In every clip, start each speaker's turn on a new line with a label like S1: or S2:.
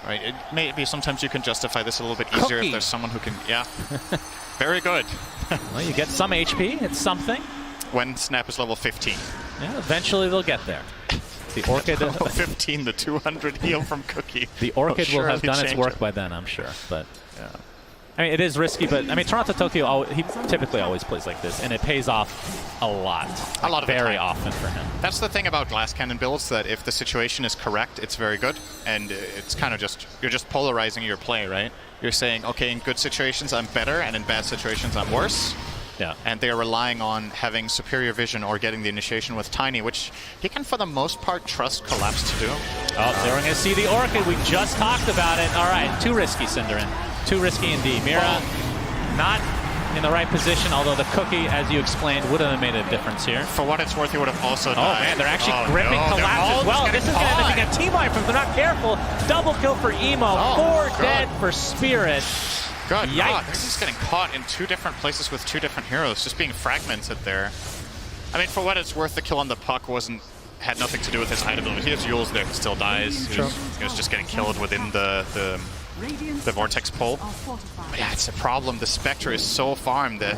S1: Right. Maybe sometimes you can justify this a little bit easier if there's someone who can. Yeah. Very good.
S2: Well, you get some HP. It's something.
S1: When Snap is level 15.
S2: Yeah, eventually they'll get there. The Orchid.
S1: Level 15, the 200 heal from Cookie.
S2: The Orchid will have done its work by then, I'm sure. But yeah. I mean, it is risky, but I mean, Toronto Tokyo, he typically always plays like this, and it pays off a lot.
S1: A lot of
S2: very often for him.
S1: That's the thing about Glass Cannon builds, that if the situation is correct, it's very good, and it's kind of just, you're just polarizing your play, right? You're saying, okay, in good situations I'm better, and in bad situations I'm worse.
S2: Yeah.
S1: And they're relying on having superior vision or getting the initiation with Tiny, which he can, for the most part, trust Collapse to do.
S2: Oh, so we're going to see the Orchid. We just talked about it. All right, too risky, Cinderin. Too risky indeed. Mira not in the right position, although the Cookie, as you explained, would have made a difference here.
S1: For what it's worth, he would have also died.
S2: Oh, man, they're actually gripping Collapse as well. This is going to end up being a team wipe if they're not careful. Double kill for Emo. 4 dead for Spirit.
S1: Good
S2: Yikes.
S1: God, this is getting caught in 2 different places with 2 different heroes, just being fragmented there. I mean, for what it's worth, the kill on the puck had nothing to do with his item ability. He has Yules there, he still dies. He was just getting killed within the Vortex pole. But yeah, it's a problem. The Spectre is so farmed that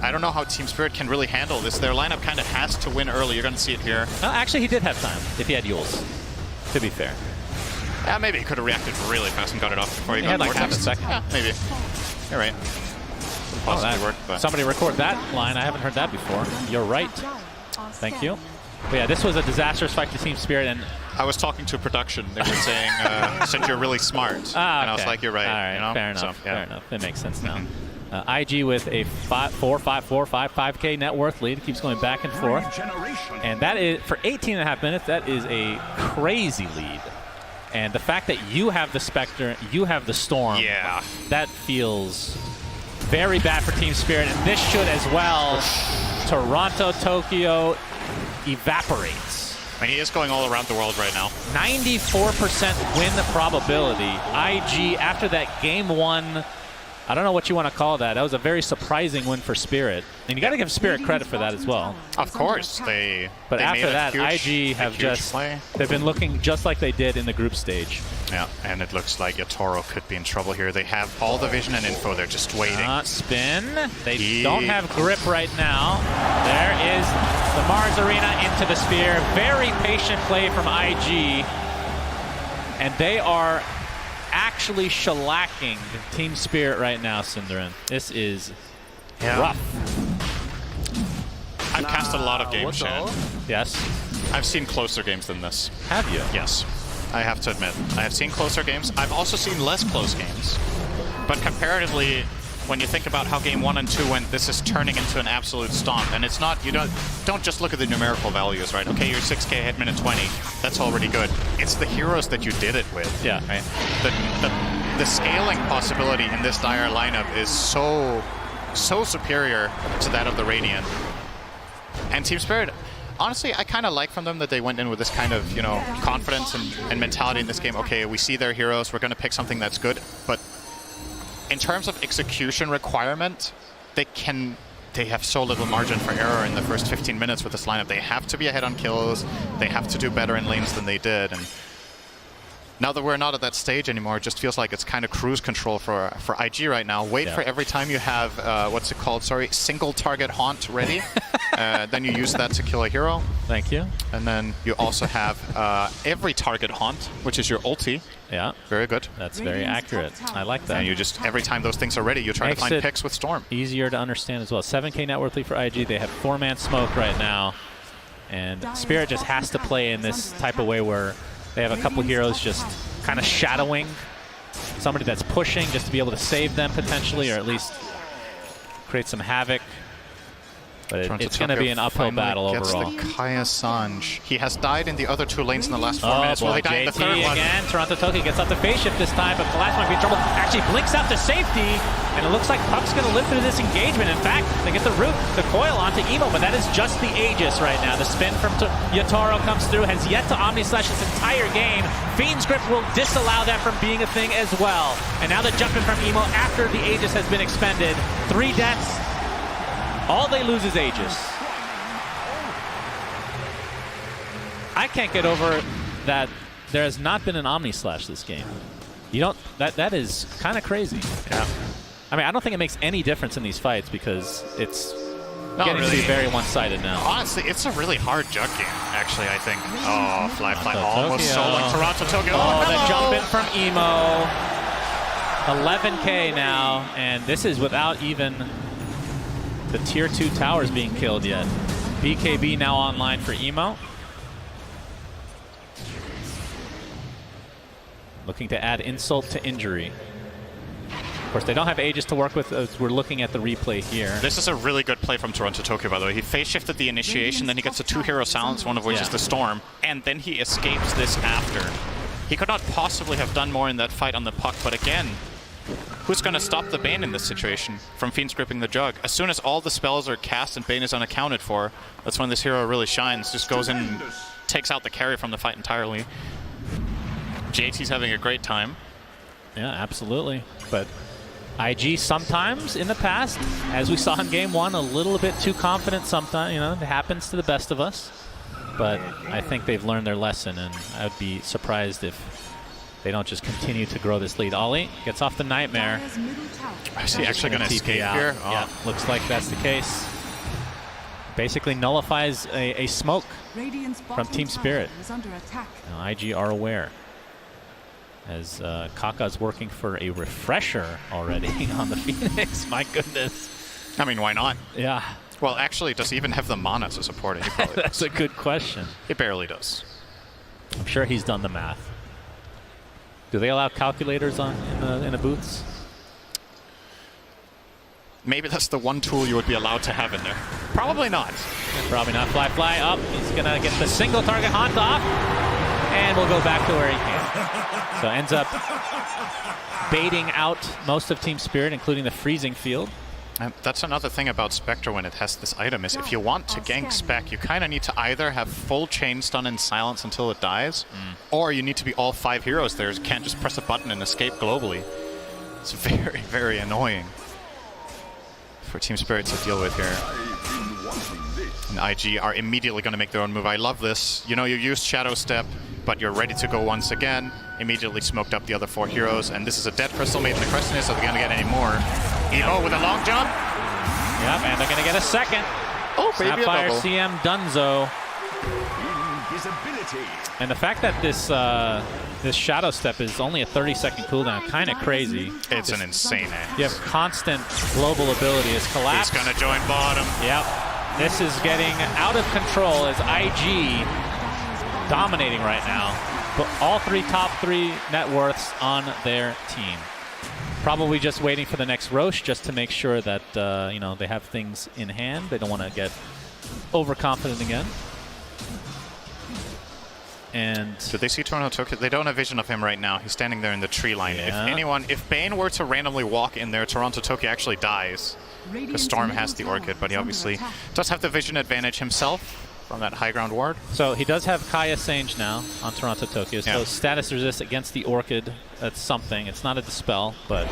S1: I don't know how Team Spirit can really handle this. Their lineup kind of has to win early. You're going to see it here.
S2: Well, actually, he did have time if he had Yules, to be fair.
S1: Yeah, maybe he could have reacted really fast and got it off before he got
S2: had like half a second.
S1: Yeah, maybe. You're right. Possibly worked, but
S2: somebody record that line. I haven't heard that before. You're right. Thank you. But yeah, this was a disastrous fight to Team Spirit, and
S1: I was talking to production. They were saying, said you're really smart.
S2: Okay.
S1: And I was like, you're right.
S2: All right,
S1: you know?
S2: fair enough.
S1: So, yeah.
S2: Fair enough. It makes sense now. IG with a 5K net worth lead. Keeps going back and forth. And that is, for 18.5 minutes, that is a crazy lead. And the fact that you have the Spectre, you have the Storm, that feels very bad for Team Spirit. And this should as well. Toronto, Tokyo evaporates.
S1: I mean, he is going all around the world right now.
S2: 94% win probability. IG, after that game 1, I don't know what you want to call that. That was a very surprising win for Spirit. And you got to give Spirit credit for that as well.
S1: Of course.
S2: But after that, IG have they've been looking just like they did in the group stage.
S1: Yeah, and it looks like Yatoro could be in trouble here. They have all the vision and info. They're just waiting.
S2: Spin. They don't have grip right now. There is the Mars Arena into the Spear. Very patient play from IG. And they are actually shellacking Team Spirit right now, Cinderin. This is rough.
S1: I've cast a lot of games, Shan.
S2: Yes.
S1: I've seen closer games than this.
S2: Have you?
S1: Yes. I have to admit. I have seen closer games. I've also seen less close games. But comparatively, when you think about how game 1 and 2 went, this is turning into an absolute stomp. And it's not, you don't just look at the numerical values, right? Okay, you're 6K hit minute 20. That's already good. It's the heroes that you did it with.
S2: Yeah.
S1: Right? The scaling possibility in this dire lineup is so superior to that of the Radiant. And Team Spirit, honestly, I kind of like from them that they went in with this kind of, confidence and mentality in this game. Okay, we see their heroes, we're going to pick something that's good, but in terms of execution requirement, they have so little margin for error in the first 15 minutes with this lineup. They have to be ahead on kills, they have to do better in lanes than they did, and now that we're not at that stage anymore, it just feels like it's kind of cruise control for IG right now. Wait for every time you have, what's it called, sorry, single target haunt ready. Then you use that to kill a hero.
S2: Thank you.
S1: And then you also have every target haunt, which is your ulti.
S2: Yeah.
S1: Very good.
S2: That's very accurate. I like that.
S1: And you just, every time those things are ready, you try to find picks with Storm.
S2: Easier to understand as well. 7K net worth lead for IG. They have 4-man smoke right now. And Spirit just has to play in this type of way where they have a couple heroes just kind of shadowing somebody that's pushing just to be able to save them potentially, or at least create some havoc. But it's going to be an uphill battle overall.
S1: Gets the Kaya Sanj. He has died in the other 2 lanes in the last 4 minutes. Will he die in the third one?
S2: Again, Toronto Tokyo gets up the phase shift this time, but Collapse might be in trouble. Actually blinks out to safety, and it looks like Puck's going to live through this engagement. In fact, they get the root, the coil onto Emo, but that is just the Aegis right now. The spin from Yatoro comes through, has yet to Omni-Slash this entire game. Fiend's Grip will disallow that from being a thing as well. And now the jump in from Emo after the Aegis has been expended. 3 deaths. All they lose is Aegis. I can't get over that there has not been an Omni-Slash this game. You don't. That is kind of crazy.
S1: Yeah.
S2: I mean, I don't think it makes any difference in these fights because it's
S1: Not
S2: getting to
S1: really.
S2: be very one-sided now.
S1: Honestly, it's a really hard jug game, actually, I think. Oh, Fly
S2: Toronto,
S1: almost
S2: Tokyo.
S1: soloing Toronto, Tokyo.
S2: Oh, the
S1: hello!
S2: jump in from Emo. 11K now, and this is without even the tier 2 towers being killed yet. BKB now online for Emo. Looking to add insult to injury. Of course, they don't have Aegis to work with as we're looking at the replay here.
S1: This is a really good play from Toronto, Tokyo, by the way. He phase shifted the initiation, then he gets a 2-hero silence, one of which is the Storm, and then he escapes this after. He could not possibly have done more in that fight on the puck, but again, who's going to stop the Bane in this situation from Fiend's gripping the jug? As soon as all the spells are cast and Bane is unaccounted for, that's when this hero really shines. Just goes in and takes out the carry from the fight entirely. JT's having a great time.
S2: Yeah, absolutely. But IG sometimes in the past, as we saw in game 1, a little bit too confident sometimes. You know, it happens to the best of us. But I think they've learned their lesson, and I would be surprised if they don't just continue to grow this lead. Ollie gets off the Nightmare.
S1: Is he actually going to escape
S2: out
S1: here? Oh.
S2: Yeah, looks like that's the case. Basically nullifies a smoke from Team Spirit. Now, IG are aware. As Kaka's working for a refresher already on the Phoenix. My goodness.
S1: I mean, why not?
S2: Yeah.
S1: Well, actually, does he even have the mana to support it? He probably
S2: That's
S1: does.
S2: a good question.
S1: He barely does.
S2: I'm sure he's done the math. Do they allow calculators in the booths?
S1: Maybe that's the one tool you would be allowed to have in there. Probably not.
S2: Probably not. Fly up. He's going to get the single target haunt off. And we'll go back to where he came. So ends up baiting out most of Team Spirit, including the freezing field.
S1: And that's another thing about Spectre when it has this item is if you want to gank Spec, you kind of need to either have full chain stun and silence until it dies, or you need to be all 5 heroes there. You can't just press a button and escape globally. It's very, very annoying for Team Spirit to deal with here. And IG are immediately going to make their own move. I love this. You know, you used Shadow Step, but you're ready to go once again. Immediately smoked up the other 4 heroes, and this is a dead Crystal Maiden. The question is, are they going to get any more? Emo with a long jump.
S2: Yep, and they're going to get a second.
S1: Oh, baby,
S2: Sapphire
S1: a double.
S2: CM Dunzo. And the fact that this this Shadow Step is only a 30-second cooldown, kind of crazy.
S1: It's an insane act.
S2: You have constant global ability as Collapse.
S1: He's going to join bottom.
S2: Yep. This is getting out of control as IG dominating right now. But all 3 top 3 net worths on their team. Probably just waiting for the next Roche just to make sure that you know, they have things in hand. They don't want to get overconfident again. And
S1: Did they see Toronto Tokyo? They don't have vision of him right now. He's standing there in the tree line.
S2: Yeah.
S1: If Bane were to randomly walk in there, Toronto Tokyo actually dies. Because Storm has the Orchid, but he obviously does have the vision advantage himself from that high ground ward.
S2: so he does have Kaya Sange now on Toronto Tokyo. So
S1: Yeah.
S2: status resist against the Orchid. That's something. It's not a dispel, but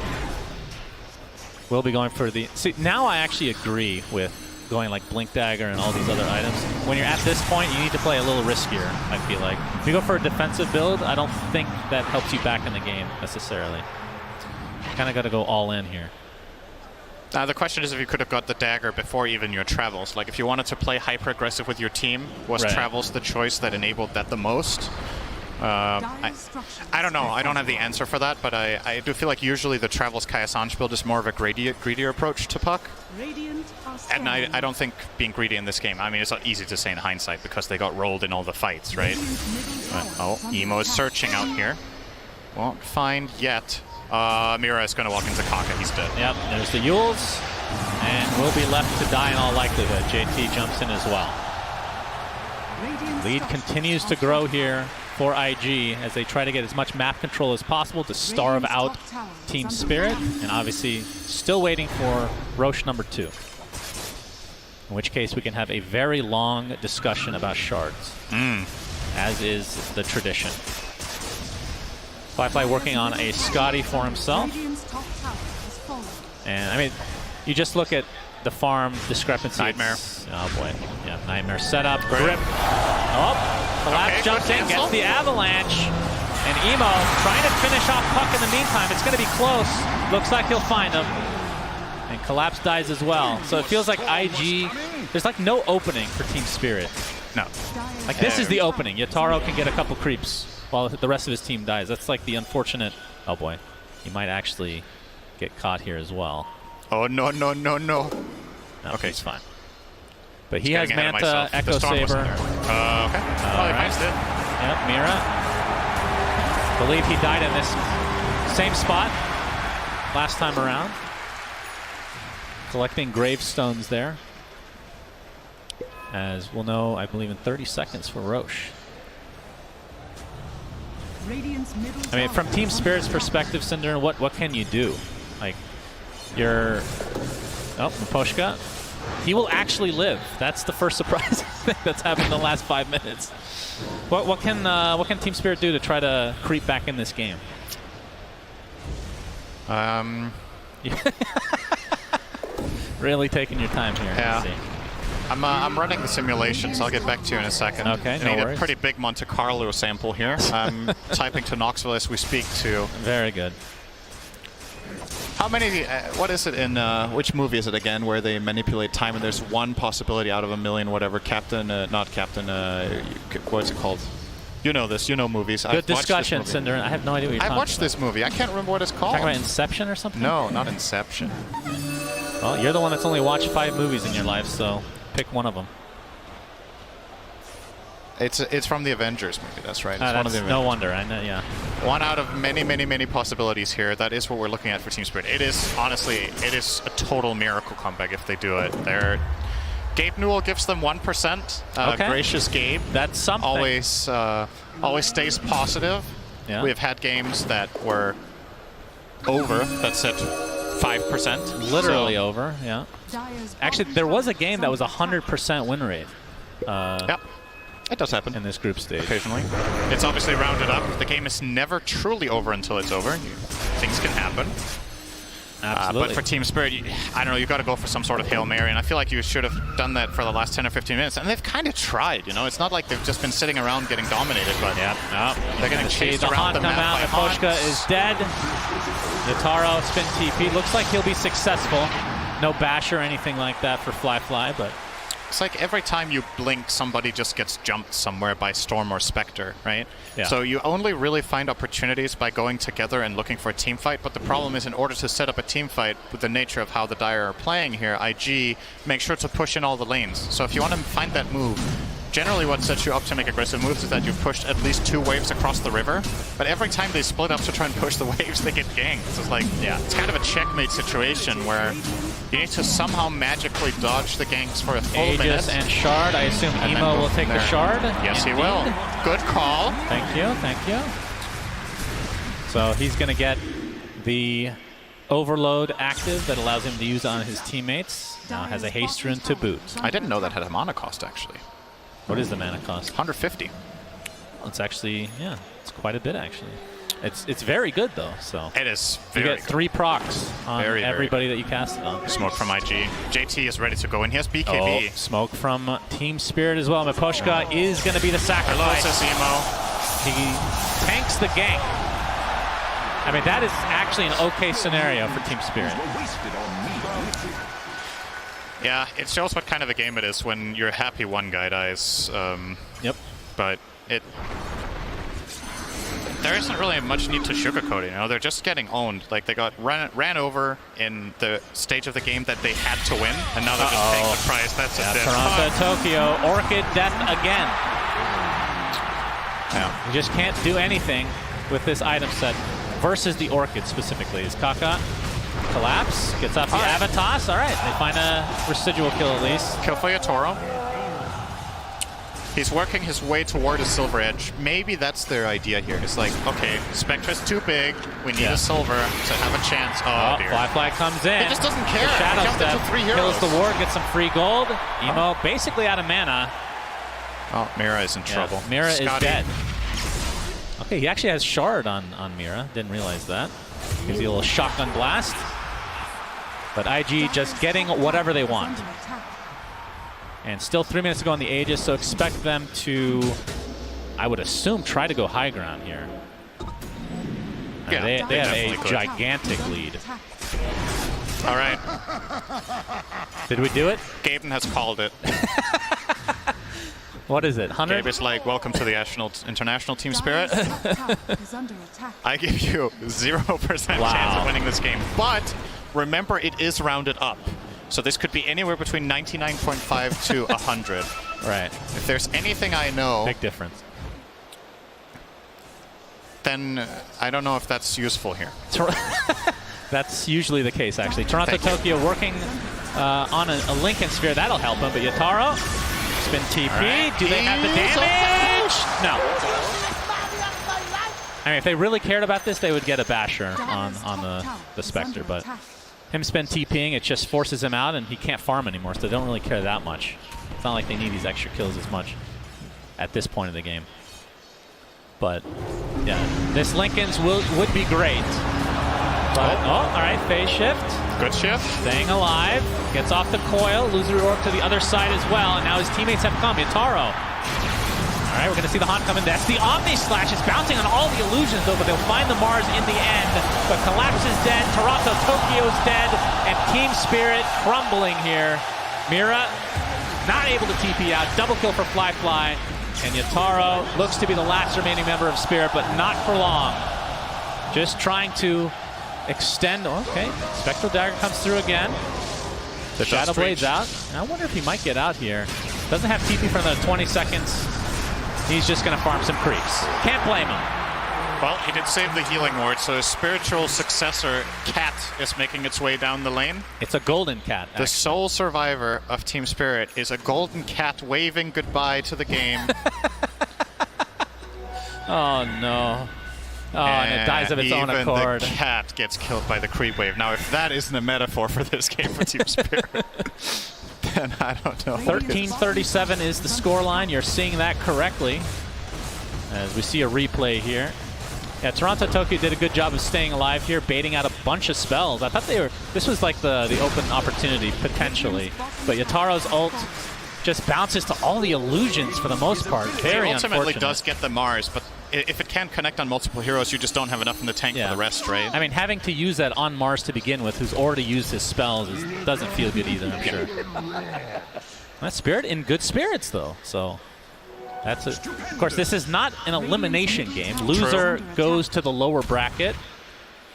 S2: we'll be going for the... See, now I actually agree with going like Blink Dagger and all these other items. When you're at this point, you need to play a little riskier, I feel like. If you go for a defensive build, I don't think that helps you back in the game necessarily. Kind of got to go all in here.
S1: The question is if you could have got the dagger before even your travels. Like if you wanted to play hyper aggressive with your team, was
S2: Right.
S1: travels the choice that enabled that the most? I don't know. I don't have the answer for that, but I do feel like usually the travels Kaya Sange build is more of a greedier approach to puck. And I don't think being greedy in this game, I mean, it's not easy to say in hindsight because they got rolled in all the fights, right? But, oh, Emo is searching out here. Won't find yet. Mira is going to walk into Kaka. He's dead.
S2: Yep, there's the Yules, and will be left to die in all likelihood. JT jumps in as well. Lead continues to grow here for IG as they try to get as much map control as possible to starve out Team Spirit, and obviously still waiting for Roche number 2. In which case we can have a very long discussion about shards, as is the tradition. Fly working on a Scotty for himself. And I mean, you just look at the farm discrepancy.
S1: Nightmare.
S2: Oh boy. Yeah, Nightmare setup. Grip. Oh, Collapse
S1: Okay,
S2: jumps
S1: good
S2: in,
S1: cancel.
S2: gets the avalanche. And Emo trying to finish off Puck in the meantime. It's going to be close. Looks like he'll find him. And Collapse dies as well. So it feels like IG, there's like no opening for Team Spirit.
S1: No.
S2: Like this is the opening. Yataro can get a couple creeps while the rest of his team dies. That's like the unfortunate, oh boy. He might actually get caught here as well.
S1: Oh, no, no, no, no.
S2: No,
S1: okay,
S2: he's fine. But he has Manta, Echo Saber.
S1: Okay. Probably finds it.
S2: Yep, Mira. Believe he died in this same spot last time around. Collecting gravestones there. As we'll know, I believe, in 30 seconds for Roche. I mean, from Team Spirit's perspective, Cinder, what can you do? Like, you're... Oh, Maposhka. He will actually live. That's the first surprising thing that's happened in the last 5 minutes. What can Team Spirit do to try to creep back in this game? Really taking your time here.
S1: Yeah.
S2: Let's see.
S1: I'm running the simulation, so I'll get back to you in a second.
S2: Okay, no
S1: I need
S2: worries.
S1: a pretty big Monte Carlo sample here. I'm typing to Knoxville as we speak, too.
S2: Very good.
S1: How many, what is it in, which movie is it again, where they manipulate time and there's one possibility out of a million, whatever, not Captain, what's it called? You know this, you know movies.
S2: Good discussion, Cinder. I have no idea what you're talking about.
S1: I watched this movie. I can't remember what it's called.
S2: Talking about Inception or something?
S1: No, not Inception.
S2: Well, you're the one that's only watched 5 movies in your life, so pick one of them.
S1: It's from the Avengers movie, that's right. It's one of the Avengers.
S2: No wonder, I know, yeah.
S1: One out of many, many, many possibilities here. That is what we're looking at for Team Spirit. It is, honestly, it is a total miracle comeback if they do it. Gabe Newell gives them 1%.
S2: Okay.
S1: Gracious Gabe.
S2: That's something.
S1: Always stays positive.
S2: Yeah.
S1: We have had games that were over, that said 5%.
S2: Literally over, yeah. Actually, there was a game that was 100% win rate.
S1: Yep. It does happen.
S2: In this group stage.
S1: Occasionally. It's obviously rounded up. The game is never truly over until it's over. Things can happen.
S2: Absolutely.
S1: But for Team Spirit, I don't know, you've got to go for some sort of Hail Mary, and I feel like you should have done that for the last 10 or 15 minutes. And they've kind of tried, you know? It's not like they've just been sitting around getting dominated, but they're getting chased around the map by
S2: Maposhka is dead. Yataro spin TP. Looks like he'll be successful. No bash or anything like that for Fly, but...
S1: It's like every time you blink, somebody just gets jumped somewhere by Storm or Spectre, right?
S2: Yeah.
S1: So you only really find opportunities by going together and looking for a team fight, but the problem is in order to set up a team fight with the nature of how the Dire are playing here, IG make sure to push in all the lanes. So if you want to find that move, generally what sets you up to make aggressive moves is that you've pushed at least 2 waves across the river, but every time they split up to try and push the waves, they get ganked. So it's like, it's kind of a checkmate situation where you need to somehow magically dodge the ganks for a full minute.
S2: Aegis and Shard. I assume Emo will take the Shard.
S1: Yes, he will. Good call.
S2: Thank you, thank you. So he's going to get the Overload active that allows him to use on his teammates. Now has a haste rune to boot.
S1: I didn't know that had a mana cost, actually.
S2: What is the mana cost?
S1: 150.
S2: Well, it's actually, it's quite a bit, actually. It's very good, though, so.
S1: It is very
S2: You get 3 procs on everybody that you cast it on.
S1: Smoke from IG. JT is ready to go in. He has BKB.
S2: Oh, smoke from Team Spirit as well. Maposhka is going to be the sacrifice.
S1: Hello, says Emo.
S2: He tanks the gank. I mean, that is actually an okay scenario for Team Spirit.
S1: Yeah, it shows what kind of a game it is when you're happy one guy dies.
S2: Yep.
S1: But there isn't really much need to sugarcoat it, you know? They're just getting owned. Like, they got ran over in the stage of the game that they had to win, and now they're just paying the price. That's a
S2: Toronto, Tokyo, Orchid death again.
S1: Yeah.
S2: You just can't do anything with this item set versus the Orchid specifically. Is Kaka collapse? Gets off the Avatos. All right, they find a residual kill at least.
S1: Kill for Yatoro. He's working his way toward a silver edge. Maybe that's their idea here. It's like, okay, Spectra's too big. We need a silver to have a chance. Oh, dear.
S2: Fly comes in.
S1: He just doesn't care.
S2: The Shadow
S1: He
S2: Step
S1: into 3 heroes.
S2: kills the ward, gets some free gold. Emo basically out of mana.
S1: Oh, Mira is in trouble.
S2: Mira is dead. Okay, he actually has Shard on Mira. Didn't realize that. Gives you a little shotgun blast. But IG just getting whatever they want. And still 3 minutes to go on the Aegis, so expect them to, I would assume, try to go high ground here.
S1: Yeah,
S2: They have
S1: definitely
S2: a
S1: could.
S2: gigantic lead.
S1: All right.
S2: Did we do it?
S1: Gaben has called it.
S2: What is it? 100?
S1: Gabe is like, welcome to the international team spirit. I give you 0% chance of winning this game. But remember, it is rounded up. So this could be anywhere between 99.5 to 100.
S2: Right.
S1: If there's anything I know,
S2: Big difference.
S1: then I don't know if that's useful here.
S2: That's usually the case, actually. Toronto Tokyo working on a Lincoln Sphere. That'll help him. But Yataro, spin TP. Right. Do they have the damage? No. I mean, if they really cared about this, they would get a basher on the Spectre. But him spin TPing, it just forces him out, and he can't farm anymore. So they don't really care that much. It's not like they need these extra kills as much at this point of the game. But yeah, this Lincoln's would be great. But, all right, phase shift.
S1: Good shift.
S2: Staying alive. Gets off the coil. Loser orc to the other side as well. And now his teammates have come. Yataro. All right, we're going to see the Haunt coming. That's the Omni Slash. It's bouncing on all the illusions, though, but they'll find the Mars in the end. But Collapse is dead. Toronto Tokyo's dead. And Team Spirit crumbling here. Mira not able to TP out. Double kill for Fly. And Yataro looks to be the last remaining member of Spirit, but not for long. Just trying to extend. Okay, Spectral Dagger comes through again. The Shadow Blade's out. I wonder if he might get out here. Doesn't have TP for another 20 seconds. He's just going to farm some creeps. Can't blame him.
S1: Well, he did save the healing ward, so his spiritual successor, Cat, is making its way down the lane.
S2: It's a golden cat, actually.
S1: The sole survivor of Team Spirit is a golden cat waving goodbye to the game.
S2: Oh, no. Oh, and it dies of its own accord.
S1: The cat gets killed by the creep wave. Now, if that isn't a metaphor for this game for Team Spirit, then I don't know.
S2: 13:37 is the scoreline. You're seeing that correctly. As we see a replay here. Yeah, Toronto Tokyo did a good job of staying alive here, baiting out a bunch of spells. I thought this was like the open opportunity, potentially. But Yataro's ult just bounces to all the illusions for the most part. Very
S1: unfortunate. It ultimately
S2: unfortunate.
S1: does get the Mars, but if it can't connect on multiple heroes, you just don't have enough in the tank for the rest, right?
S2: I mean, having to use that on Mars to begin with, who's already used his spells, doesn't feel good either, I'm sure. That Spirit in good spirits, though, so... That's it. Of course, this is not an elimination game. Loser goes to the lower bracket,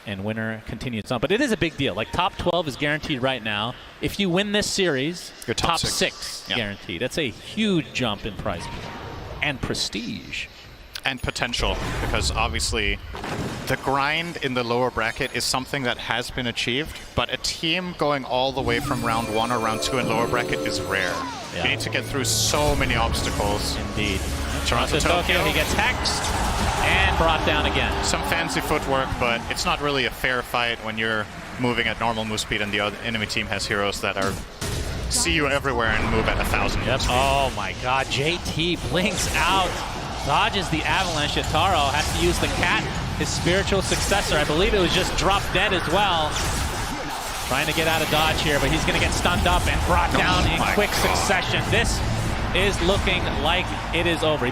S2: and winner continues on. But it is a big deal. Like, top 12 is guaranteed right now. If you win this series,
S1: you're top six
S2: guaranteed. That's a huge jump in prize and prestige.
S1: And potential, because obviously the grind in the lower bracket is something that has been achieved, but a team going all the way from round 1 or round 2 in lower bracket is rare. You need to get through so many obstacles.
S2: Indeed.
S1: Toronto Tokyo,
S2: he gets hexed and brought down again.
S1: Some fancy footwork, but it's not really a fair fight when you're moving at normal move speed and the enemy team has heroes that are see you everywhere and move at 1,000 move speed.
S2: Oh my god, JT blinks out. Dodges the avalanche. Yataro has to use the cat, his spiritual successor. I believe it was just drop dead as well. Trying to get out of dodge here, but he's going to get stunned up and brought down in quick succession. This is looking like it is over.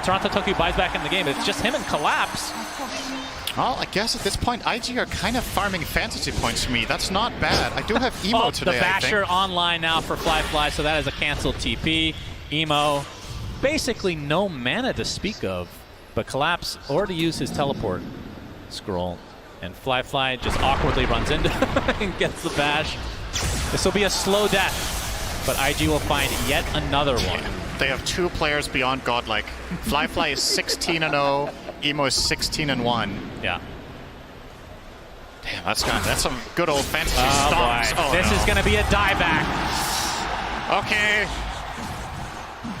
S2: Toronto Tokyo buys back in the game. It's just him and Collapse.
S1: Well, I guess at this point, IG are kind of farming fantasy points for me. That's not bad. I do have Emo today,
S2: The Basher online now for Fly, so that is a canceled TP. Emo, basically no mana to speak of, but Collapse already used his teleport scroll, and Fly just awkwardly runs into and gets the bash. This will be a slow death, but IG will find yet another one.
S1: They have 2 players beyond godlike. Fly is 16-0, Emo is 16-1.
S2: Yeah.
S1: Damn, that's some good old fantasy stomps.
S2: Oh, this is going to be a dieback.
S1: Okay.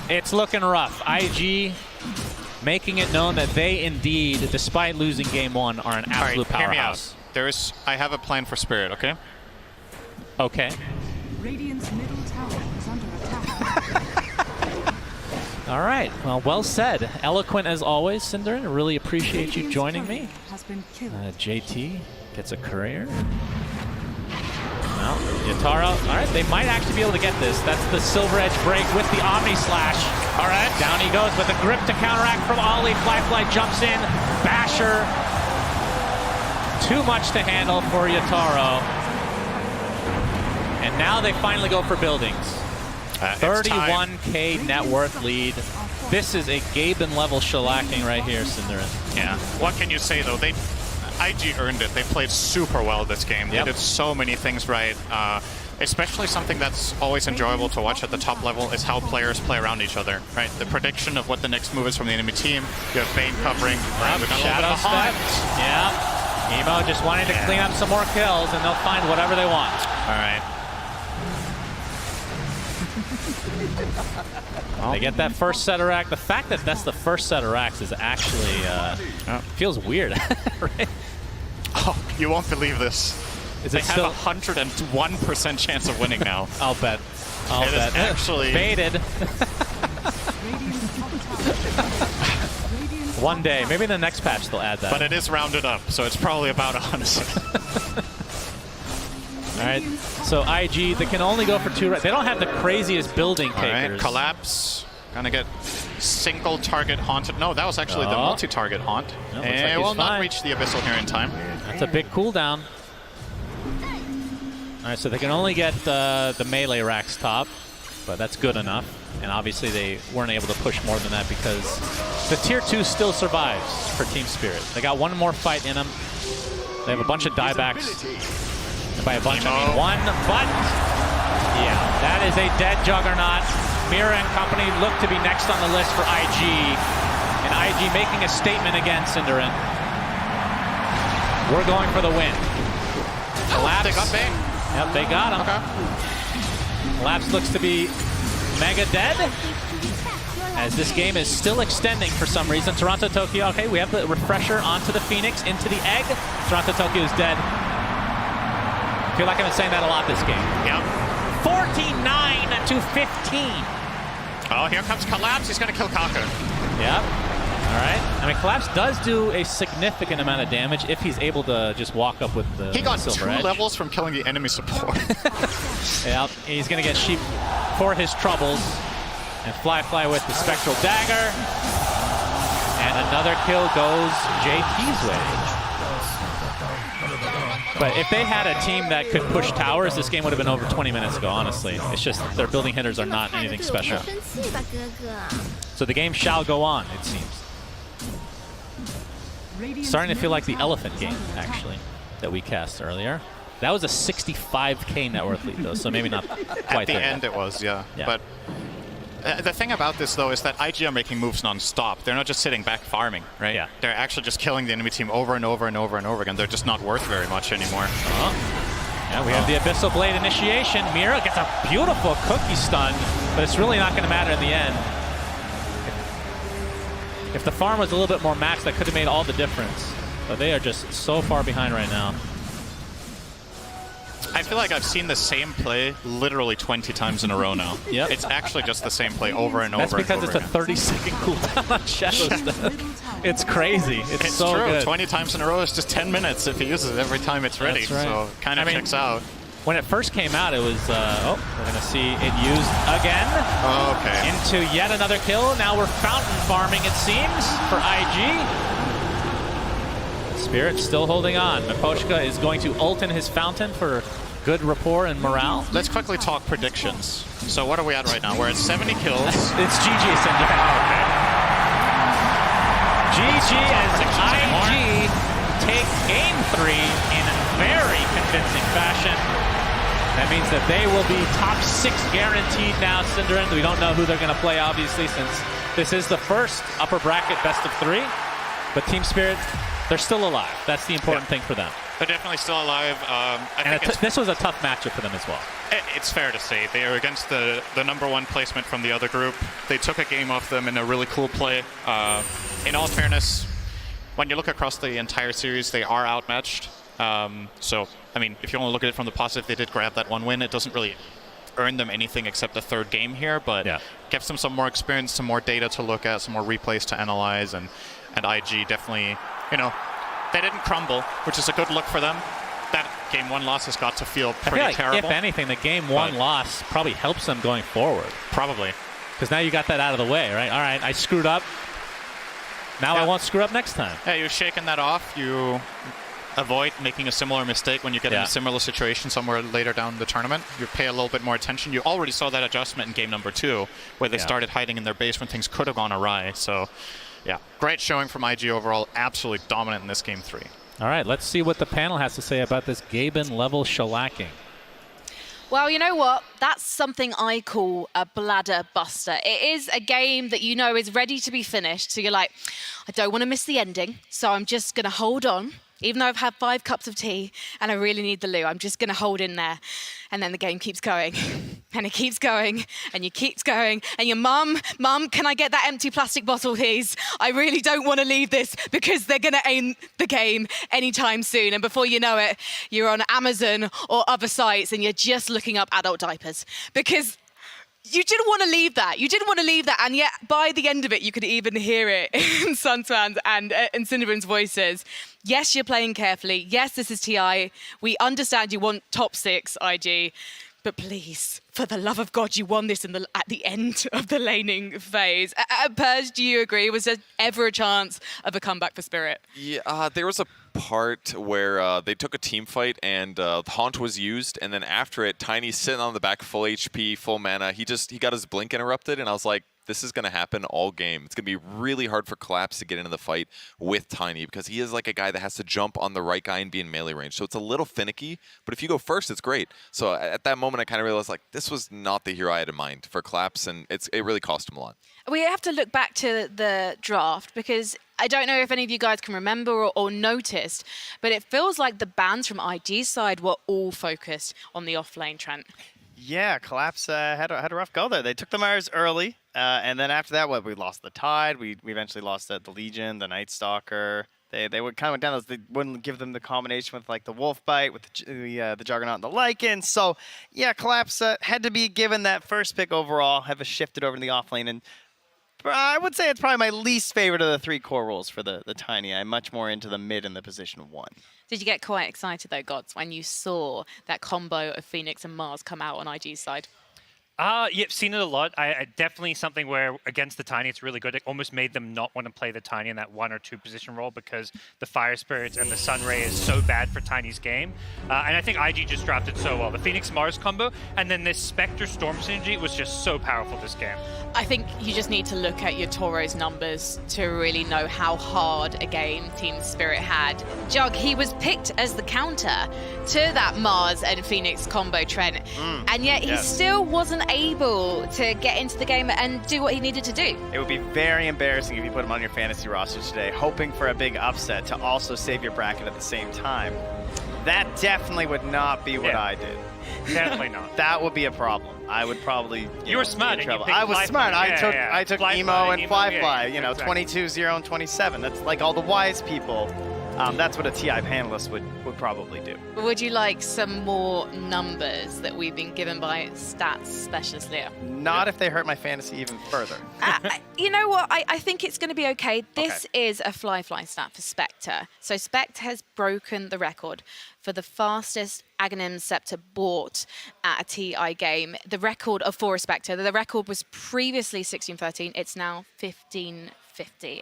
S2: It's looking rough. IG making it known that they indeed, despite losing game 1, are an absolute powerhouse.
S1: Hear me out. I have a plan for Spirit, okay?
S2: Okay.
S3: Radiant's middle tower is under attack.
S2: All right. Well said. Eloquent as always, Cinder. I really appreciate you joining me. JT gets a courier. Well, Yataro. All right, they might actually be able to get this. That's the Silver Edge break with the Omni Slash. All right, down he goes with a grip to counteract from Ollie. Fly jumps in. Basher Too much to handle for Yataro. And now they finally go for buildings. 31K net worth lead. This is a Gaben level shellacking right here, Cinderin.
S1: Yeah. What can you say though? IG earned it. They played super well this game. They did so many things right. Especially something that's always enjoyable to watch at the top level is how players play around each other, right? The prediction of what the next move is from the enemy team. You have Bane covering.
S2: Shadow step. Yeah. Emo just wanting to clean up some more kills, and they'll find whatever they want.
S1: All right.
S2: They get that first set of racks. The fact that that's the first set of racks is actually feels weird. Right?
S1: Oh, you won't believe this.
S2: Is
S1: they
S2: it
S1: have
S2: still
S1: 101% chance of winning now.
S2: I'll bet. I'll bet.
S1: Is actually
S2: baited. One day, maybe in the next patch they'll add that.
S1: But it is rounded up, so it's probably about 100%.
S2: All right, so IG, they can only go for 2. They don't have the craziest building takers.
S1: All right, collapse. Gonna get single target haunted. No, that was actually the multi-target haunt.
S2: No,
S1: and
S2: like
S1: will not reach the abyssal here in time.
S2: That's a big cooldown. All right, so they can only get the melee racks top, but that's good enough. And obviously they weren't able to push more than that because the tier 2 still survives for Team Spirit. They got one more fight in them. They have a bunch of diebacks. And by a bunch, I mean one, but yeah, that is a dead Juggernaut. Mira and company look to be next on the list for IG. And IG making a statement again, Cinderin. We're going for the win. Collapse.
S1: They got Bane.
S2: Yep, they got him.
S1: Okay.
S2: Collapse looks to be mega dead. As this game is still extending for some reason. Toronto Tokyo, okay, we have the refresher onto the Phoenix, into the egg. Toronto Tokyo is dead. I feel like I've been saying that a lot this game.
S1: Yep.
S2: 49 to 15.
S1: Oh, here comes Collapse. He's going to kill Kaka.
S2: Yep. All right. I mean, Collapse does do a significant amount of damage if he's able to just walk up with the
S1: He got
S2: silver
S1: 2
S2: edge.
S1: levels from killing the enemy support.
S2: Yeah, he's going to get sheep for his troubles. And Fly with the Spectral Dagger. And another kill goes JT's way. But if they had a team that could push towers, this game would have been over 20 minutes ago, honestly. It's just their building hitters are not anything special. So the game shall go on, it seems. Starting to feel like the elephant game, actually, that we cast earlier. That was a 65K net worth lead, though, so maybe not quite there.
S1: At the end it was, yeah. But the thing about this, though, is that IG are making moves non-stop. They're not just sitting back farming, right?
S2: Yeah.
S1: They're actually just killing the enemy team over and over and over and over again. They're just not worth very much anymore.
S2: Yeah, we have the Abyssal Blade initiation. Mira gets a beautiful cookie stun, but it's really not going to matter in the end. If the farm was a little bit more maxed, that could have made all the difference. But they are just so far behind right now.
S1: I feel like I've seen the same play literally 20 times in a row now.
S2: Yep.
S1: It's actually just the same play over and over.
S2: That's because
S1: and over
S2: it's a 30-second cooldown on Shadow Step. It's crazy. It's so
S1: true.
S2: good.
S1: 20 times in a row is just 10 minutes if he uses it every time it's ready.
S2: That's right.
S1: So kind of checks out.
S2: When it first came out, it was, we're going to see it used again.
S1: Okay.
S2: Into yet another kill. Now we're fountain farming, it seems, for IG. Spirit still holding on. Miposhka is going to ult in his fountain for good rapport and morale.
S1: Let's quickly talk predictions. So what are we at right now? We're at 70 kills.
S2: It's GG, Cinder.
S1: Okay.
S2: GG as IG take game 3 in very convincing fashion. That means that they will be top 6 guaranteed now, Cinderin. We don't know who they're going to play, obviously, since this is the first upper bracket best of 3. But Team Spirit, they're still alive. That's the important thing for them.
S1: They're definitely still alive.
S2: This was a tough matchup for them as well.
S1: It's fair to say. They are against the #1 placement from the other group. They took a game off them in a really cool play. In all fairness, when you look across the entire series, they are outmatched. So, I mean, if you want to look at it from the positive, they did grab that 1 win. It doesn't really earn them anything except the 3rd game here, but gives them some more experience, some more data to look at, some more replays to analyze, and IG definitely, you know, they didn't crumble, which is a good look for them. That game 1 loss has got to feel pretty terrible.
S2: If anything, the game 1 loss probably helps them going forward.
S1: Probably.
S2: Because now you got that out of the way, right? All right, I screwed up. Now I won't screw up next time.
S1: Yeah, you're shaking that off. You avoid making a similar mistake when you get in a similar situation somewhere later down the tournament. You pay a little bit more attention. You already saw that adjustment in game number 2, where they started hiding in their base when things could have gone awry. So, yeah, great showing from IG overall. Absolutely dominant in this game 3.
S2: All right, let's see what the panel has to say about this Gaben-level shellacking.
S4: Well, you know what? That's something I call a bladder buster. It is a game that you know is ready to be finished. So you're like, I don't want to miss the ending, so I'm just going to hold on. Even though I've had 5 cups of tea and I really need the loo, I'm just going to hold in there. And then the game keeps going. And it keeps going. And you keep going. And your mum, can I get that empty plastic bottle, please? I really don't want to leave this because they're going to end the game anytime soon. And before you know it, you're on Amazon or other sites and you're just looking up adult diapers. Because you didn't want to leave that. You didn't want to leave that. And yet, by the end of it, you could even hear it in Sunswan's and Cinderbin's voices. Yes, you're playing carefully. Yes, this is TI. We understand you want top 6, IG. But please, for the love of God, you won this at the end of the laning phase. Purge, do you agree? Was there ever a chance of a comeback for Spirit?
S5: Yeah, there was a part where they took a team fight and Haunt was used, and then after it, Tiny's sitting on the back, full HP, full mana. He got his blink interrupted, and I was like, this is going to happen all game. It's going to be really hard for Collapse to get into the fight with Tiny because he is like a guy that has to jump on the right guy and be in melee range. So it's a little finicky, but if you go first, it's great. So at that moment, I kind of realized like this was not the hero I had in mind for Collapse, and it really cost him a lot.
S4: We have to look back to the draft because I don't know if any of you guys can remember or noticed, but it feels like the bans from IG's side were all focused on the off-lane, Trent.
S6: Yeah, Collapse had a rough go there. They took the Myers early, and then after that, we lost the Tide. We eventually lost the Legion, the Night Stalker. They would kind of went down those. They wouldn't give them the combination with like the Wolf Bite, with the Juggernaut and the Lycan. So yeah, Collapse had to be given that first pick overall. Have shifted over to the off lane, and I would say it's probably my least favorite of the 3 core roles for the Tiny. I'm much more into the mid and the position 1.
S4: Did you get quite excited though, Gods, when you saw that combo of Phoenix and Mars come out on IG's side?
S7: Yeah, I've seen it a lot. I definitely something where against the Tiny, it's really good. It almost made them not want to play the Tiny in that 1 or 2 position role because the Fire Spirits and the Sunray is so bad for Tiny's game. And I think IG just drafted so well. The Phoenix-Mars combo and then this Spectre-Storm synergy was just so powerful this game.
S4: I think you just need to look at your Toro's numbers to really know how hard a game Team Spirit had. Jug, he was picked as the counter to that Mars and Phoenix combo, Trent. And yet he still wasn't able to get into the game and do what he needed to do.
S6: It would be very embarrassing if you put him on your fantasy roster today, hoping for a big upset to also save your bracket at the same time. That definitely would not be what I did.
S7: Definitely not.
S6: That would be a problem. I would probably
S7: you were smart.
S6: In trouble. I was smart. I took Emo and Fly, you know,
S7: exactly.
S6: 22, 0, and 27. That's like all the wise people. That's what a TI panelist would probably do.
S4: Would you like some more numbers that we've been given by stats specialist Leo?
S6: Not if they hurt my fantasy even further.
S4: You know what? I think it's going to be okay. This is a fly stat for Spectre. So Spectre has broken the record for the fastest Aghanim Scepter bought at a TI game. The record for a Spectre. The record was previously 1613. It's now 1550.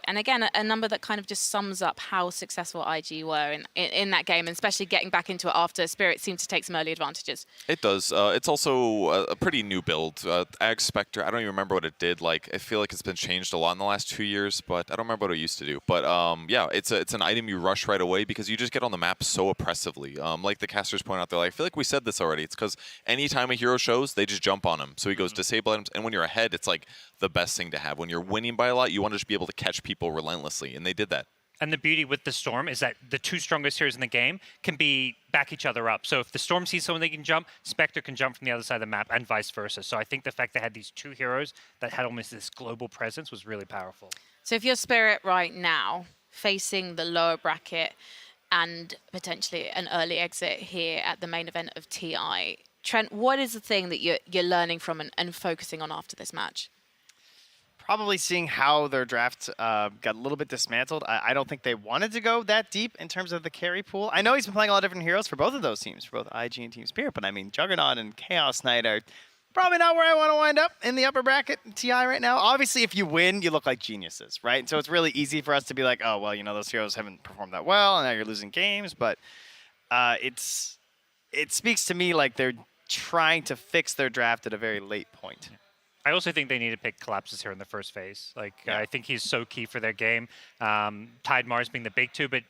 S4: And again, a number that kind of just sums up how successful IG were in that game, and especially getting back into it after Spirit seemed to take some early advantages.
S5: It does. It's also a pretty new build. Ag Spectre, I don't even remember what it did. Like, I feel like it's been changed a lot in the last 2 years, but I don't remember what it used to do. But yeah, it's an item you rush right away because you just get on the map so oppressively. Like the casters point out, they're like, I feel like we said this already. It's because anytime a hero shows, they just jump on him. So he goes disable items, and when you're ahead, it's like the best thing to have. When you're winning by a lot, you want to just be able to catch people relentlessly, and they did that.
S7: And the beauty with the Storm is that the 2 strongest heroes in the game can back each other up. So if the Storm sees someone they can jump, Spectre can jump from the other side of the map and vice versa. So I think the fact they had these 2 heroes that had almost this global presence was really powerful.
S4: So if you're Spirit right now, facing the lower bracket and potentially an early exit here at the main event of TI, Trent, what is the thing that you're learning from and focusing on after this match?
S6: Probably seeing how their draft got a little bit dismantled. I don't think they wanted to go that deep in terms of the carry pool. I know he's been playing a lot of different heroes for both of those teams, for both IG and Team Spirit, but I mean, Juggernaut and Chaos Knight are probably not where I want to wind up in the upper bracket TI right now. Obviously, if you win, you look like geniuses, right? So it's really easy for us to be like, oh, well, those heroes haven't performed that well, and now you're losing games. But it speaks to me like they're trying to fix their draft at a very late point.
S7: I also think they need to pick Collapses here in the first phase. I think he's so key for their game. Tide Mars being the big two, but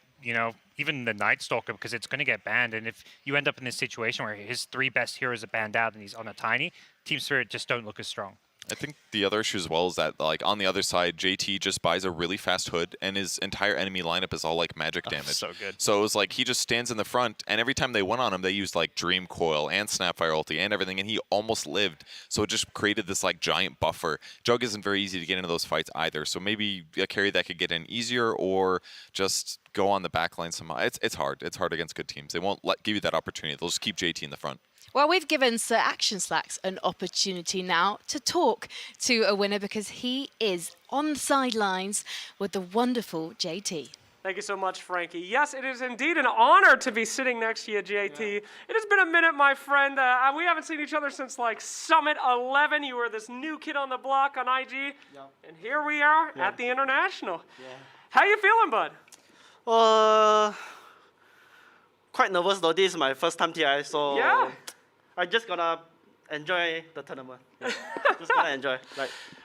S7: even the Night Stalker, because it's going to get banned. And if you end up in this situation where his 3 best heroes are banned out and he's on a Tiny, Team Spirit just don't look as strong.
S5: I think the other issue as well is that, on the other side, JT just buys a really fast hood, and his entire enemy lineup is all, magic damage.
S6: So good.
S5: So it was he just stands in the front, and every time they went on him, they used, Dream Coil and Snapfire ulti and everything, and he almost lived. So it just created this, giant buffer. Jug isn't very easy to get into those fights either, so maybe a carry that could get in easier or just go on the back line somehow. It's hard. It's hard against good teams. They won't give you that opportunity. They'll just keep JT in the front.
S4: Well, we've given Sir Action Slacks an opportunity now to talk to a winner because he is on the sidelines with the wonderful JT.
S8: Thank you so much, Frankie. Yes, it is indeed an honor to be sitting next to you, JT. Yeah. It has been a minute, my friend. We haven't seen each other since Summit 11. You were this new kid on the block on IG. Yeah. And here we are at the International. Yeah. How you feeling, bud?
S9: Quite nervous though. This is my first time TI, so I'm just gonna enjoy the tournament. Yeah. Just gonna enjoy.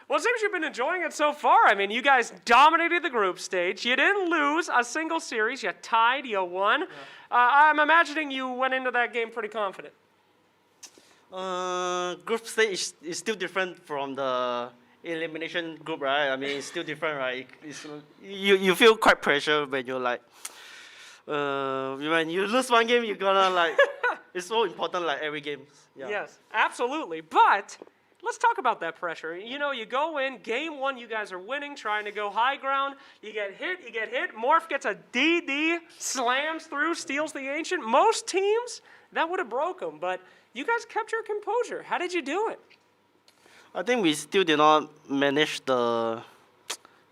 S8: Well, it seems you've been enjoying it so far. I mean, you guys dominated the group stage. You didn't lose a single series. You tied. You won. Yeah. I'm imagining you went into that game pretty confident.
S9: Group stage is still different from the elimination group, right? I mean, it's still different, right? You feel quite pressure when you're when you lose one game, you're gonna it's so important every game. Yeah.
S8: Yes, absolutely. But let's talk about that pressure. You go in, game 1, you guys are winning, trying to go high ground. You get hit. Morph gets a DD, slams through, steals the Ancient. Most teams, that would have broke them, but you guys kept your composure. How did you do it?
S9: I think we still did not manage the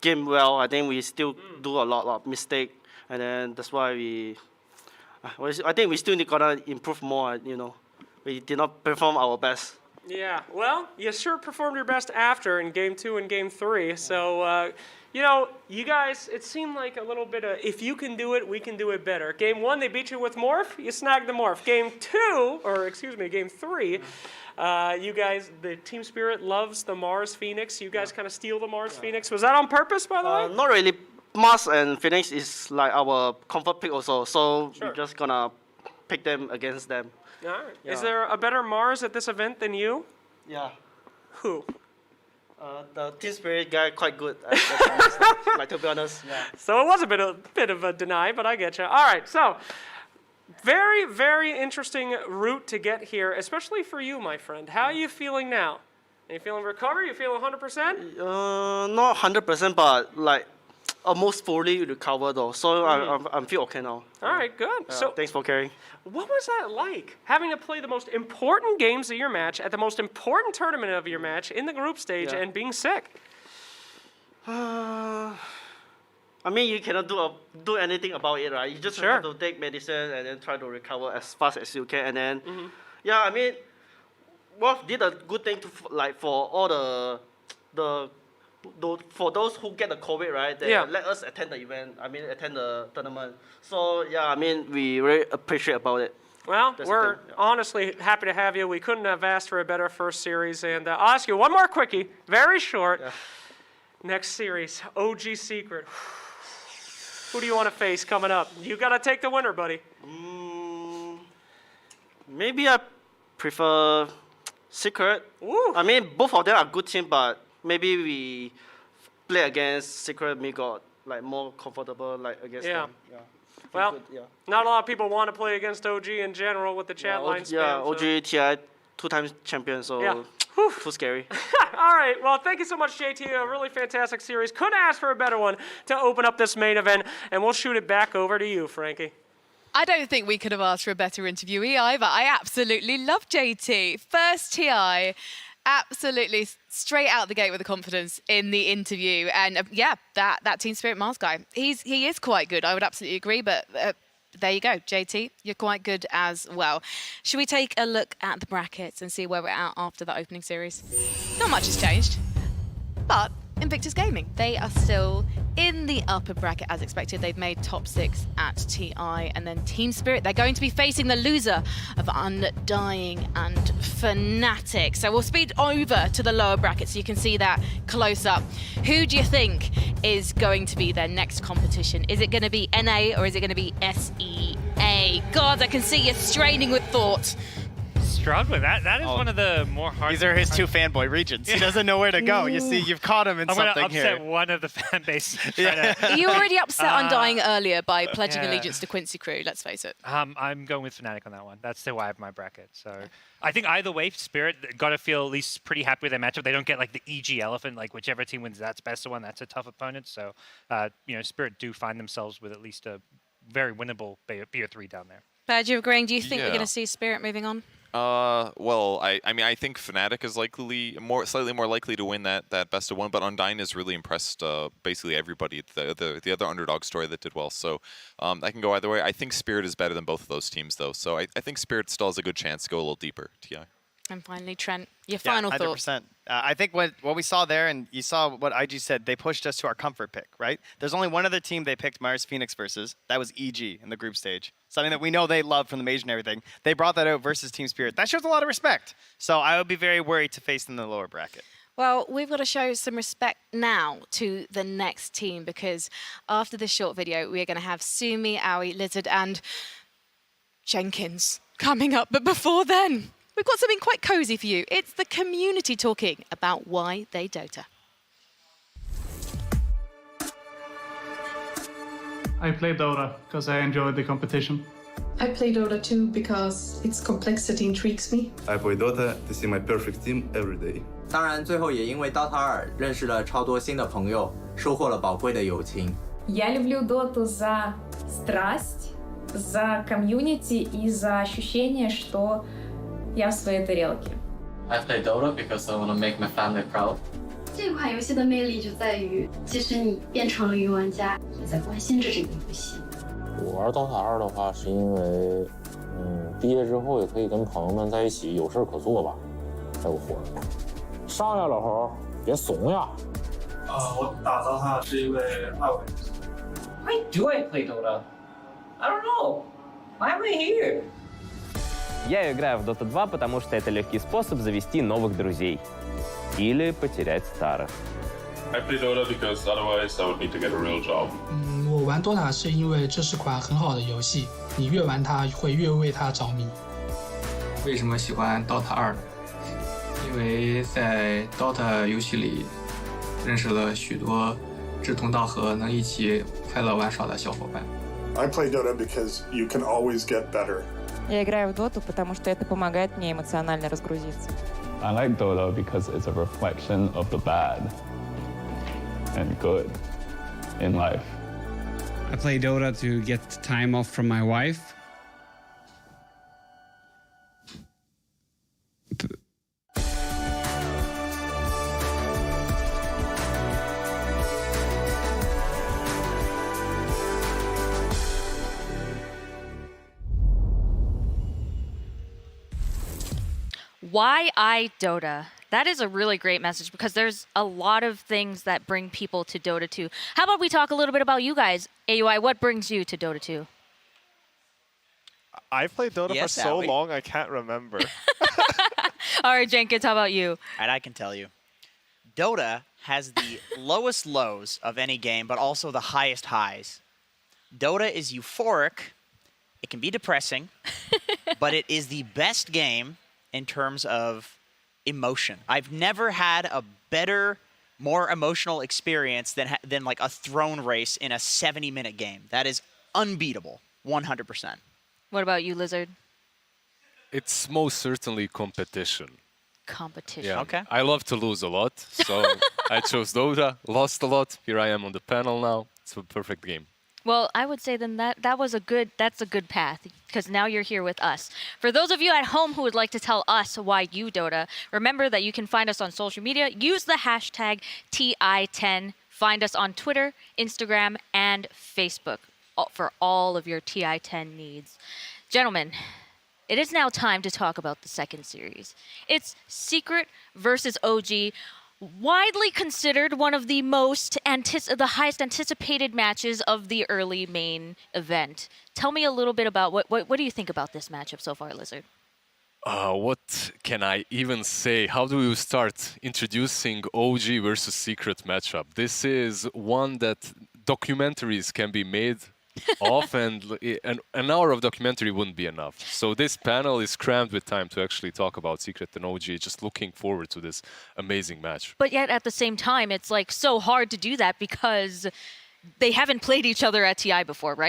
S9: game well. I think we still do a lot of mistakes. And then that's why I think we still gotta improve more, We did not perform our best.
S8: Yeah, well, you sure performed your best after in Game 2 and Game 3. So, you guys, it seemed like a little bit of, if you can do it, we can do it better. Game 1, they beat you with Morph. You snagged the Morph. Game 3, you guys, the Team Spirit loves the Mars Phoenix. You guys kind of steal the Mars Phoenix. Was that on purpose, by the way?
S9: Not really. Mars and Phoenix is our comfort pick also, so we're just gonna pick them against them.
S8: All right. Yeah. Is there a better Mars at this event than you?
S9: Yeah.
S8: Who?
S9: The Team Spirit guy quite good. To be honest. Yeah.
S8: So it was a bit of a deny, but I get you. All right. So very, very interesting route to get here, especially for you, my friend. How are you feeling now? Are you feeling recovered? You feeling 100%?
S9: Not 100%, but almost fully recovered though, so I'm feel okay now.
S8: All right, good. So
S9: thanks for caring.
S8: What was that like, having to play the most important games of your match at the most important tournament of your match in the group stage and being sick?
S9: I mean, you cannot do anything about it, right? You just have to take medicine and then try to recover as fast as you can, and then I mean, Wolf did a good thing for all for those who get the COVID, right, they let us attend the event, attend the tournament. So, I mean, we really appreciate about it.
S8: Well, we're honestly happy to have you. We couldn't have asked for a better first series. And I'll ask you one more quickie, very short. Yeah. Next series, OG Secret. Who do you want to face coming up? You got to take the winner, buddy.
S9: Maybe I prefer Secret.
S8: Ooh.
S9: I mean, both of them are good team, but maybe we play against Secret, we got more comfortable against them. Yeah.
S8: Well, not a lot of people want to play against OG in general with the chat line spam.
S9: Yeah, OG TI 2-time champion, so too scary.
S8: All right, well, thank you so much, JT. A really fantastic series. Couldn't ask for a better one to open up this main event, and we'll shoot it back over to you, Frankie.
S4: I don't think we could have asked for a better interviewee either. I absolutely love JT. First TI. Absolutely straight out the gate with the confidence in the interview. And that Team Spirit Mars guy, he is quite good. I would absolutely agree. But there you go, JT, you're quite good as well. Should we take a look at the brackets and see where we're at after the opening series? Not much has changed, but Invictus Gaming, they are still in the upper bracket as expected. They've made top 6 at TI, and then Team Spirit, they're going to be facing the loser of Undying and Fnatic. So we'll speed over to the lower bracket so you can see that close up. Who do you think is going to be their next competition? Is it going to be NA or is it going to be SEA? God, I can see you straining with thought.
S7: Struggling. That is one of the more hard.
S6: These are his 2 fanboy regions. He doesn't know where to go. You see, you've caught him in
S7: I'm
S6: something
S7: gonna upset
S6: here.
S7: one of the fan base.
S4: You already upset Undying earlier by pledging allegiance to Quincy Crew, let's face it.
S7: I'm going with Fnatic on that one. That's the why I have my bracket. So I think either way, Spirit got to feel at least pretty happy with their matchup. They don't get like the EG elephant, like whichever team wins that's best of one. That's a tough opponent. So Spirit do find themselves with at least a very winnable BO3 down there.
S4: Badge, you agreeing? Do you think we're going to see Spirit moving on?
S5: Well, I mean, I think Fnatic is slightly more likely to win that best of one, but Undying has really impressed basically everybody. The other underdog story that did well, so I can go either way. I think Spirit is better than both of those teams, though, so I think Spirit still has a good chance to go a little deeper. TI.
S4: And finally, Trent, your final thoughts.
S6: 100%. I think what we saw there, and you saw what IG said, they pushed us to our comfort pick, right? There's only one other team they picked Mars Phoenix versus. That was EG in the group stage. Something that we know they love from the Mage and everything. They brought that out versus Team Spirit. That shows a lot of respect. So I would be very worried to face them in the lower bracket.
S4: Well, we've got to show some respect now to the next team, because after this short video, we are going to have Sumi, Aoi, Lizard, and Jenkins coming up. But before then, we've got something quite cozy for you. It's the community talking about why they Dota.
S10: I play Dota because I enjoy the competition.
S11: I play Dota too because its complexity intrigues me.
S12: I play Dota to see my perfect team every day.
S13: 当然，最后也因为 Dota 2认识了超多新的朋友，收获了宝贵的友情。
S11: Я люблю Доту за страсть, за комьюнити и за ощущение, что я в своей тарелке.
S13: I play Dota because I want to make my family proud.
S14: 这款游戏的魅力就在于，即使你变成了云玩家，也在关心这是一个游戏。
S15: 我玩 Dota 2的话，是因为，毕业之后也可以跟朋友们在一起有事可做吧，才有活儿。上来老头，别怂呀！
S10: 我打 Dota 是因为爱玩游戏。
S16: Why do I play Dota? I don't know. Why am I here?
S17: Я играю в Dota 2, потому что это легкий способ завести новых друзей. Или потерять старых.
S12: I play Dota because otherwise I would need to get a real job.
S18: 我玩 Dota 是因为这是款很好的游戏，你越玩它会越为它着迷。
S19: 为什么喜欢 Dota 2呢？因为在 Dota 游戏里认识了许多志同道合、能一起快乐玩耍的小伙伴。
S20: I play Dota because you can always get better.
S21: Я играю в Доту, потому что это помогает мне эмоционально разгрузиться.
S22: I like Dota because it's a reflection of the bad and good in life.
S23: I play Dota to get time off from my wife.
S24: Why I Dota? That is a really great message, because there's a lot of things that bring people to Dota 2. How about we talk a little bit about you guys? AUI, what brings you to Dota 2?
S25: I've played Dota for so long, I can't remember.
S24: All right, Jenkins, how about you?
S26: And I can tell you. Dota has the lowest lows of any game, but also the highest highs. Dota is euphoric. It can be depressing, but it is the best game in terms of emotion. I've never had a better, more emotional experience than like a throne race in a 70-minute game. That is unbeatable, 100%.
S24: What about you, Lizard?
S27: It's most certainly competition.
S24: Competition.
S27: Yeah.
S24: Okay.
S27: I love to lose a lot, so I chose Dota, lost a lot. Here I am on the panel now. It's a perfect game.
S24: Well, I would say then that's a good path, because now you're here with us. For those of you at home who would like to tell us why you Dota, remember that you can find us on social media. Use the hashtag TI10. Find us on Twitter, Instagram, and Facebook. for all of your TI-10 needs. Gentlemen, it is now time to talk about the second series. It's Secret versus OG, widely considered one of the the highest anticipated matches of the early main event. Tell me a little bit about what do you think about this matchup so far, Lizard?
S27: What can I even say? How do we start introducing OG versus Secret matchup? This is one that documentaries can be made off, and an hour of documentary wouldn't be enough. So this panel is crammed with time to actually talk about Secret and OG. Just looking forward to this amazing match.
S24: But yet at the same time, it's like so hard to do that because they haven't played each other at TI before, right?